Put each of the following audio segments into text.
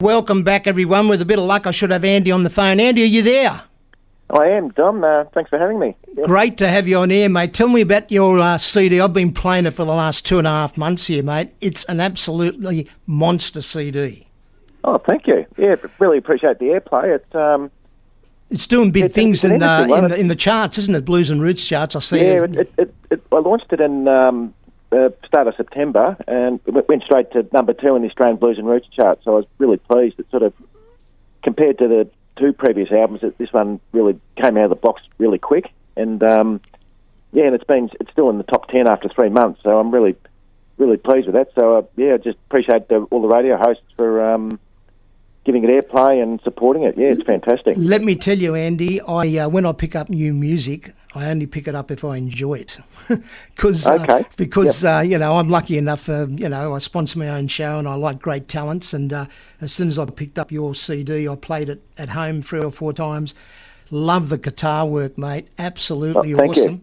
Welcome back, everyone. With a bit of luck, I should have Andy on the phone. Andy, are you there? I am, Dom. Thanks for having me. Yep. Great to have you on air, mate. Tell me about your CD. I've been playing it for the last 2.5 months here, mate. It's an absolutely monster CD. Oh, thank you. Yeah, really appreciate the airplay. It's doing big things in the charts, isn't it? Blues and Roots charts. I see. Yeah, I launched it in start of September, and it went straight to number 2 in the Australian Blues and Roots chart. So I was really pleased. It sort of, compared to the 2 previous albums, this one really came out of the box really quick. And and it's still in the top 10 after 3 months. So I'm really pleased with that. So I just appreciate all the radio hosts for giving it airplay and supporting it. Yeah, it's fantastic. Let me tell you, Andy, when I pick up new music, I only pick it up if I enjoy it. Because I'm lucky enough, I sponsor my own show and I like great talents. And as soon as I picked up your CD, I played it at home 3 or 4 times. Love the guitar work, mate. Absolutely awesome. You.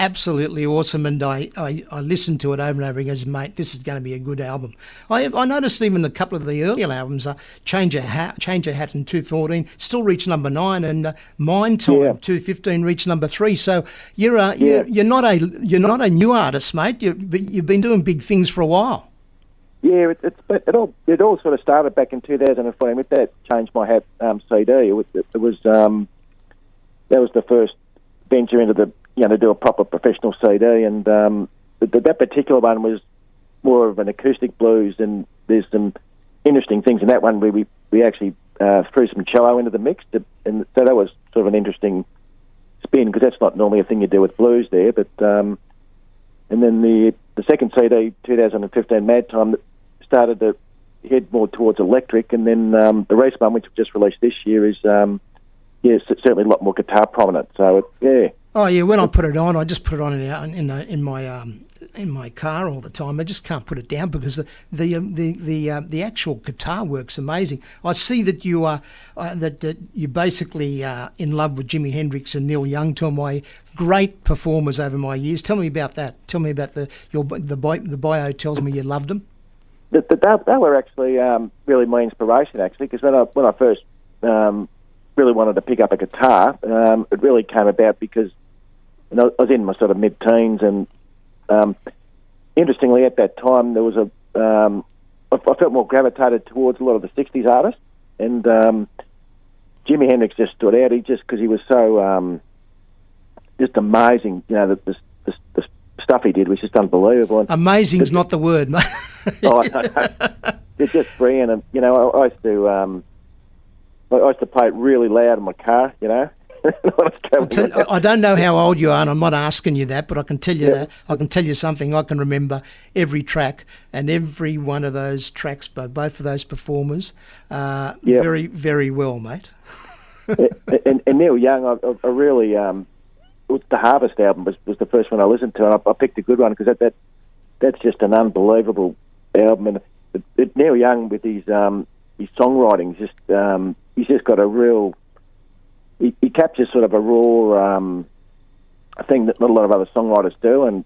Absolutely awesome, and I listened to it over and over again. Mate, this is going to be a good album. I noticed even a couple of the earlier albums, Change Your Hat in 2014 still reached number 9, and Mind Time 2015 reached number 3. So you're not a new artist, mate. You've been doing big things for a while. Yeah, it all sort of started back in 2014 with that Change My Hat CD. It was that was the first venture into the to do a proper professional CD, and that particular one was more of an acoustic blues, and there's some interesting things in that one where we actually threw some cello into the mix, and so that was sort of an interesting spin, because that's not normally a thing you do with blues there. But and then the second CD, 2015 Mad Time, that started to head more towards electric, and then the recent one, which we've just released this year, is certainly a lot more guitar prominent. So Oh yeah, when I put it on, I just put it on in my car all the time. I just can't put it down because the actual guitar work's amazing. I see that you are that you're basically in love with Jimi Hendrix and Neil Young, two of my great performers over my years. Tell me about that. Tell me about the bio tells me you loved them. They were actually really my inspiration, actually, because when I first really wanted to pick up a guitar, it really came about because I was in my sort of mid-teens, and interestingly at that time there was I felt more gravitated towards a lot of the 60s artists, and Jimi Hendrix just stood out. Because he was so just amazing. The stuff he did was just unbelievable. And amazing's not the word, mate. It's just brilliant. And I used to play it really loud in my car, I don't know how old you are, and I'm not asking you that, but I can tell you that. I can tell you something. I can remember every track, and every one of those tracks by both of those performers very, very well, mate. and Neil Young, I really, the Harvest album was the first one I listened to, and I picked a good one because that's just an unbelievable album. And Neil Young with his songwriting, he's just got a real... He captures sort of a raw thing that not a lot of other songwriters do, and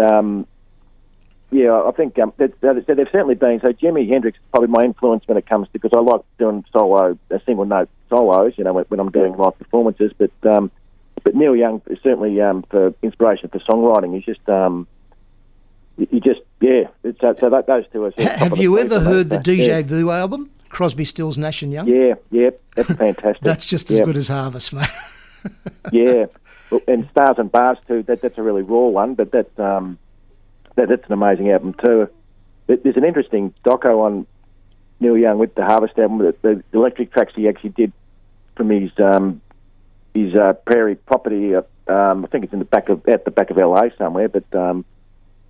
I think they've certainly been. So Jimi Hendrix is probably my influence when it comes to, because I like doing single note solos, when I'm doing live performances. But Neil Young is certainly for inspiration for songwriting. He's just those two are. Have you ever heard the Deja Vu album? Crosby, Stills, Nash and Young? Yeah, that's fantastic. That's just as good as Harvest, mate. Yeah, and Stars and Bars too. That's a really raw one, but that's an amazing album too. There's an interesting doco on Neil Young with the Harvest album. The electric tracks he actually did from his prairie property. I think it's at the back of LA somewhere. But and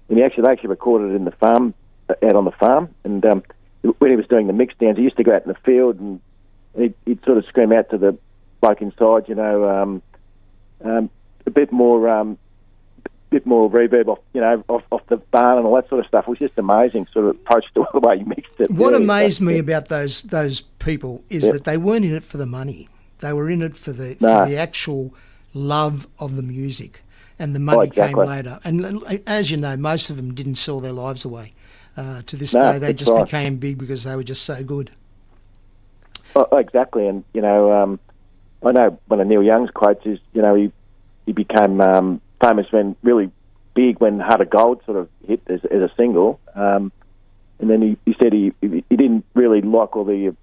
they actually recorded it in the farm, out on the farm, and. When he was doing the mix downs, he used to go out in the field and he'd sort of scream out to the bloke inside, a bit more reverb off the barn and all that sort of stuff. It was just amazing, sort of approach to the way he mixed it. What amazed me about those people is that they weren't in it for the money. They were in it for the actual love of the music, and the money came later. And as you know, most of them didn't sell their lives away. to this day. They just became big because they were just so good. Oh, exactly, and I know one of Neil Young's quotes is, he became famous really big when Heart of Gold sort of hit as a single, and then he said he didn't really like all the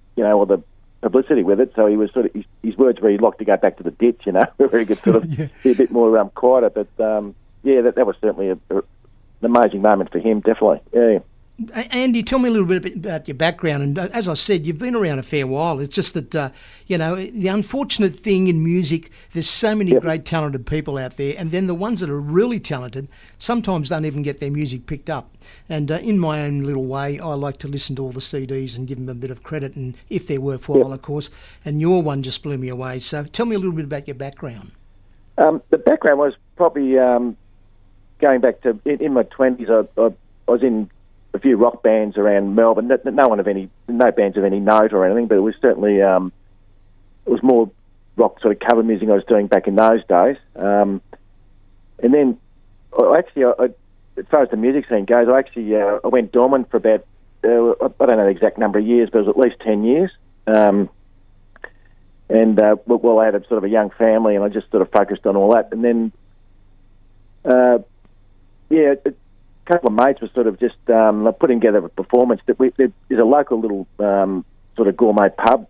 publicity with it, so he was sort of his words were he'd like to go back to the ditch, where he could sort of be a bit more quieter. But that was certainly an amazing moment for him, definitely. Yeah. Andy, tell me a little bit about your background. And as I said, you've been around a fair while. It's just that, the unfortunate thing in music, there's so many great talented people out there, and then the ones that are really talented sometimes don't even get their music picked up. And in my own little way, I like to listen to all the CDs and give them a bit of credit, and if they're worthwhile, of course. And your one just blew me away. So tell me a little bit about your background. The background was probably going back to, in my 20s, I was in a few rock bands around Melbourne. No bands of any note or anything, but it was certainly it was more rock sort of cover music I was doing back in those days. And then, as far as the music scene goes, I went dormant for about I don't know the exact number of years, but it was at least 10 years. I had a sort of a young family, and I just sort of focused on all that. And then, a couple of mates were sort of just putting together a performance. There's a local little sort of gourmet pub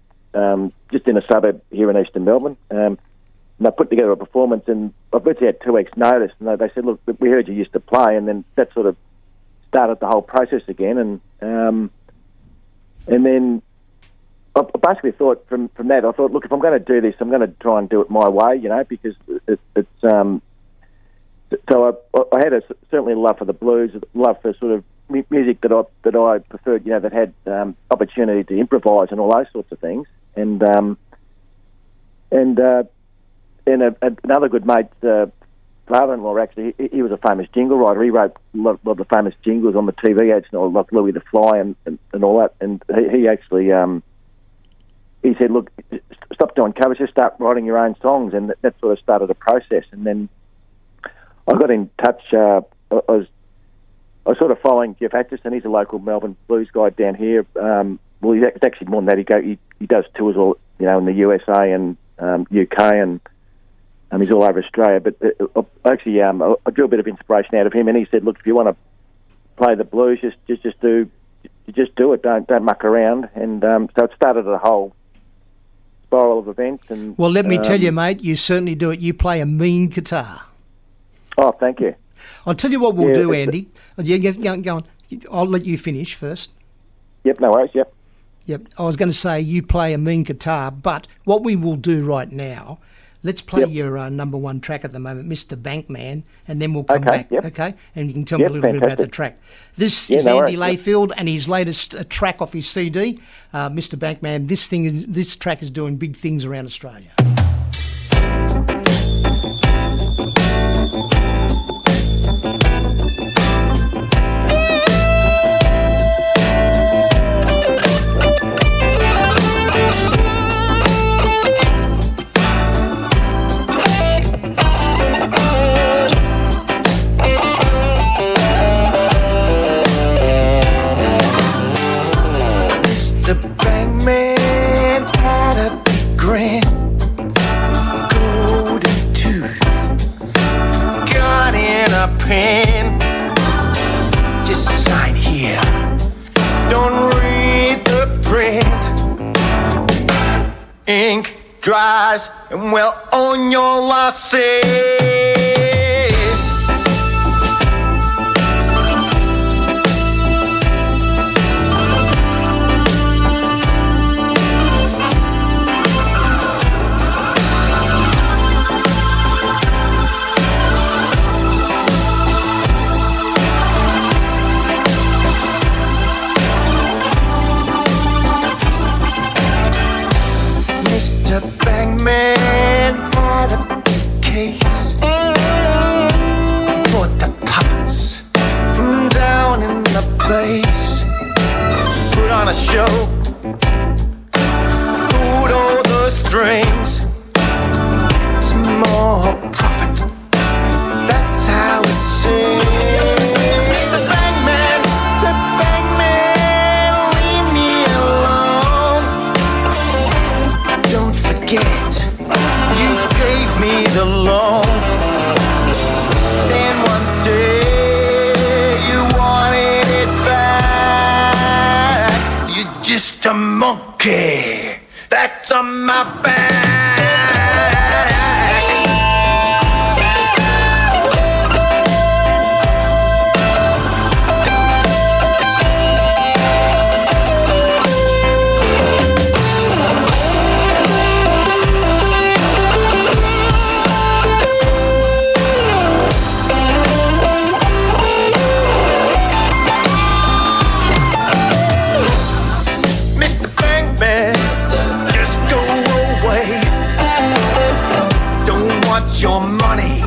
just in a suburb here in eastern Melbourne. And they put together a performance, and I virtually had 2 weeks' notice. And they said, "Look, we heard you used to play," and then that sort of started the whole process again. And then I basically thought from that, I thought, look, if I'm going to do this, I'm going to try and do it my way, because it's. So I had certainly a love for the blues, love for sort of music that I preferred, that had opportunity to improvise and all those sorts of things. And another good mate, father-in-law, actually, he was a famous jingle writer. He wrote a lot of the famous jingles on the TV ads, like Louis the Fly and all that. And he actually he said, "Look, stop doing covers, just start writing your own songs." And that sort of started a process. And then I got in touch. I was sort of following Jeff Atchison. He's a local Melbourne blues guy down here. It's actually more than that. He does tours all in the USA and UK, and he's all over Australia. But I drew a bit of inspiration out of him, and he said, "Look, if you want to play the blues, just do it. Don't muck around." And so it started a whole spiral of events. And well, let me tell you, mate, you certainly do it. You play a mean guitar. Oh, thank you. I'll tell you what we'll do, Andy. Go on. I'll let you finish first. Yep, no worries, yep. I was going to say you play a mean guitar, but what we will do right now, let's play your number one track at the moment, Mr. Bankman, and then we'll come back, okay? And you can tell me a little bit about the track. This is Andy Layfield and his latest track off his CD, Mr. Bankman. This track is doing big things around Australia. Dries and well on your losses. Mr. Bankman had a case. He bought the pots from down in the place. Put on a show, pulled all the strings. Some more profit, that's how it seems. Mr. Bankman, Mr. Bankman. Mr. Monkey, that's on my back. Your money,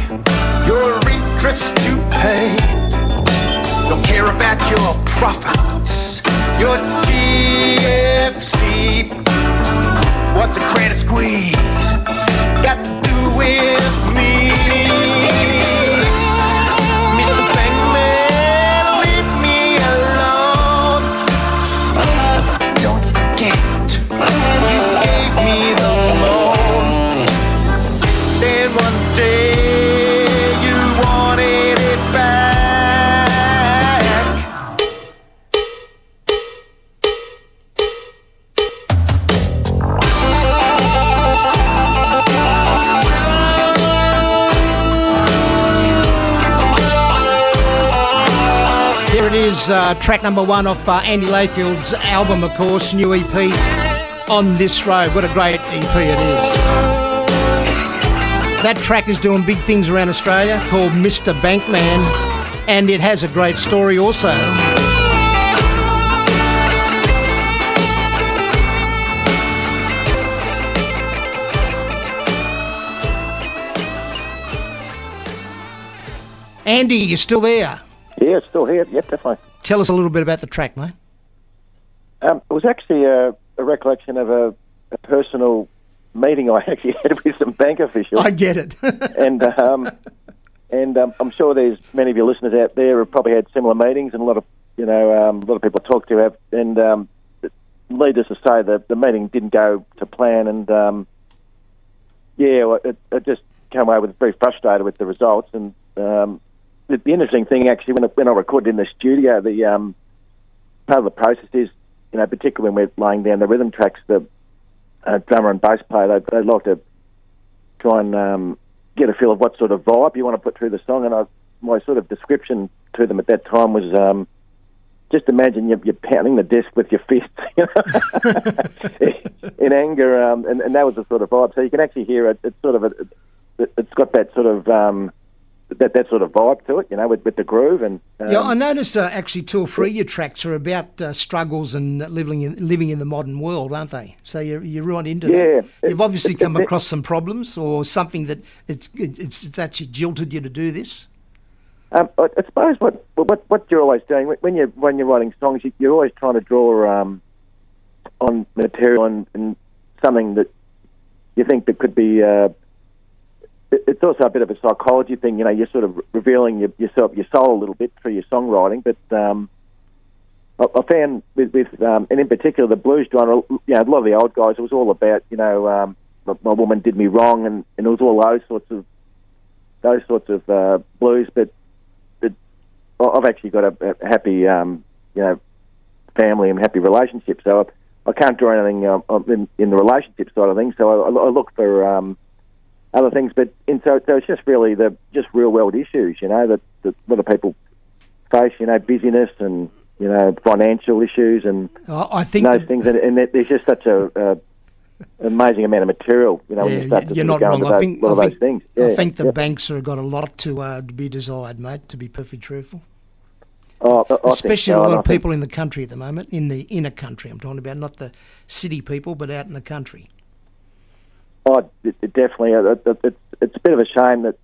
your interest to pay. Don't care about your profits, your GFC. What's a credit squeeze got to do with me? Mr. Bankman, leave me alone. Don't forget, you gave me the loan. Then one day you wanted it back. Here it is, track number one off Andy Layfield's album, of course, new EP, On This Road. What a great EP it is. That track is doing big things around Australia, called Mr. Bankman, and it has a great story also. Andy, you still there? Yeah, still here. Yep, definitely. Tell us a little bit about the track, mate. It was actually a recollection of a personal meeting I actually had with some bank officials. I get it. and I'm sure there's many of your listeners out there have probably had similar meetings, and a lot of people I talk to have. And needless to say, the meeting didn't go to plan, and I just came away with very frustrated with the results. And the interesting thing, actually, when I recorded in the studio, the part of the process is, particularly when we're laying down the rhythm tracks, the drummer and bass player, they'd like to try and get a feel of what sort of vibe you want to put through the song. And my sort of description to them at that time was just imagine you're pounding the desk with your fists in anger, and that was the sort of vibe. So you can actually hear it. It's got that sort of that sort of vibe to it, with the groove. And yeah, I noticed actually 2 or 3 of your tracks are about struggles and living in the modern world, aren't they? So you're right into that. You've obviously come across some problems or something that it's actually jilted you to do this. I suppose what you're always doing when you're writing songs, you're always trying to draw on material and something that you think that could be. It's also a bit of a psychology thing, you're sort of revealing your soul a little bit through your songwriting. But I found with and in particular the blues genre, a lot of the old guys, it was all about, my woman did me wrong, and it was all those sorts of blues. But I've actually got a happy, family and happy relationship, so I can't draw anything in the relationship side of things. So I look for other things, so it's just really real world issues, that a lot of people face, busyness and financial issues and I think those things, and there's just such a amazing amount of material, when you start to you're sort not of go wrong. into those things. Yeah, I think the banks have got a lot to be desired, mate. To be perfectly truthful. Especially a lot of people in the country at the moment, in the inner country. I'm talking about, not the city people, but out in the country. Oh, it definitely. It's a bit of a shame that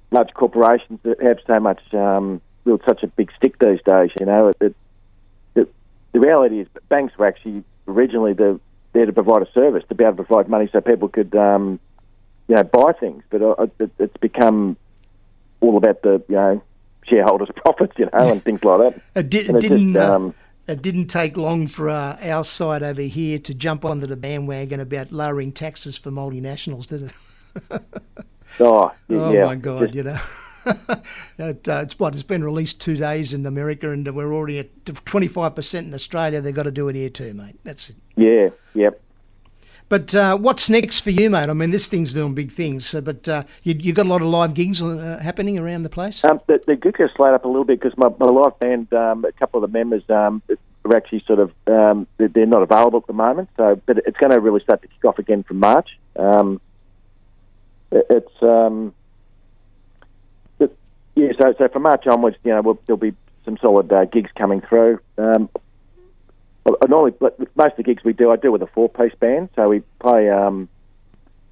large corporations that have so much wield such a big stick these days. The reality is banks were actually originally there to provide a service, to be able to provide money so people could buy things. But it's become all about the shareholders' profits, and things like that. It didn't take long for our side over here to jump onto the bandwagon about lowering taxes for multinationals, did it? Oh my God, It's been released 2 days in America, and we're already at 25% in Australia. They've got to do it here too, mate. That's it. Yeah, yep. But what's next for you, mate? I mean, this thing's doing big things. So, but you got a lot of live gigs happening around the place? The gigs are slowed up a little bit because my live band, a couple of the members are actually sort of, they're not available at the moment. So, but it's going to really start to kick off again from March. So from March onwards, there'll be some solid gigs coming through. Normally, most of the gigs we do, I do with a 4-piece band. So we play. I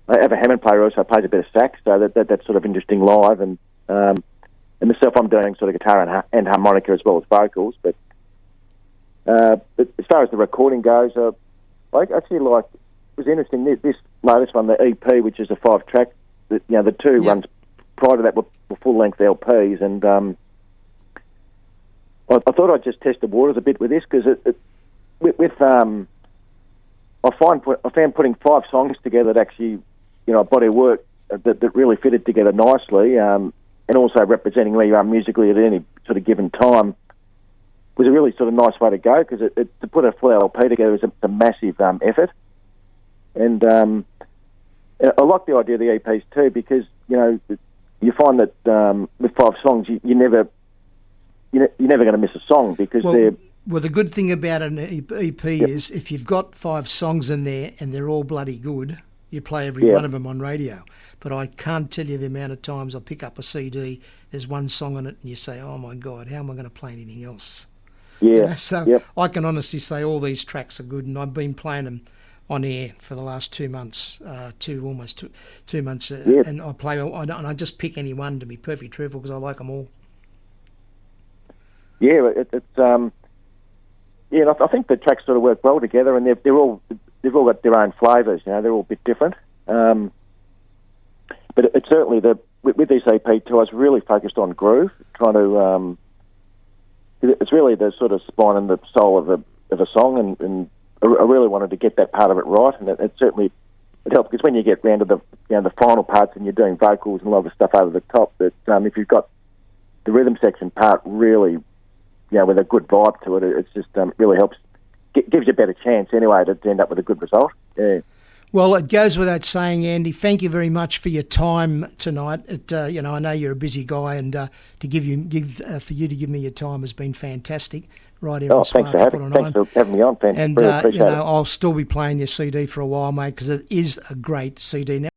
have a Hammond player who also plays a bit of sax, so that's sort of interesting live. And myself, I'm doing sort of guitar and harmonica as well as vocals. But as far as the recording goes, I actually like. It was interesting. This latest one, the EP, which is a 5-track. The two ones prior to that were full-length LPs, and I thought I'd just test the waters a bit with this because I found putting 5 songs together that actually, a body of work that really fitted together nicely, and also representing where you are musically at any sort of given time was a really sort of nice way to go because to put a full LP together is a massive effort, and I like the idea of the EPs too because you find that with 5 songs you're never going to miss a song because they're. Well, the good thing about an EP is if you've got 5 songs in there and they're all bloody good, you play every one of them on radio. But I can't tell you the amount of times I pick up a CD, there's one song on it and you say, oh my God, how am I going to play anything else? Yeah. So I can honestly say all these tracks are good, and I've been playing them on air for the last 2 months, almost 2 months, and I play, and I just pick any one to be perfectly truthful because I like them all. Yeah, I think the tracks sort of work well together, and they've all got their own flavours. They're all a bit different. But it's certainly with this EP too, I was really focused on groove, trying to. It's really the sort of spine and the soul of a song, and I really wanted to get that part of it right, and it certainly helps because when you get round to the the final parts and you're doing vocals and a lot of stuff over the top, that if you've got the rhythm section part really. With a good vibe to it, it's just really helps, gives you a better chance anyway to end up with a good result. Yeah. Well, it goes without saying, Andy, thank you very much for your time tonight. I know you're a busy guy, and for you to give me your time has been fantastic. Right here on thanks for having me on, fan. And really appreciate it. I'll still be playing your CD for a while, mate, because it is a great CD. Now,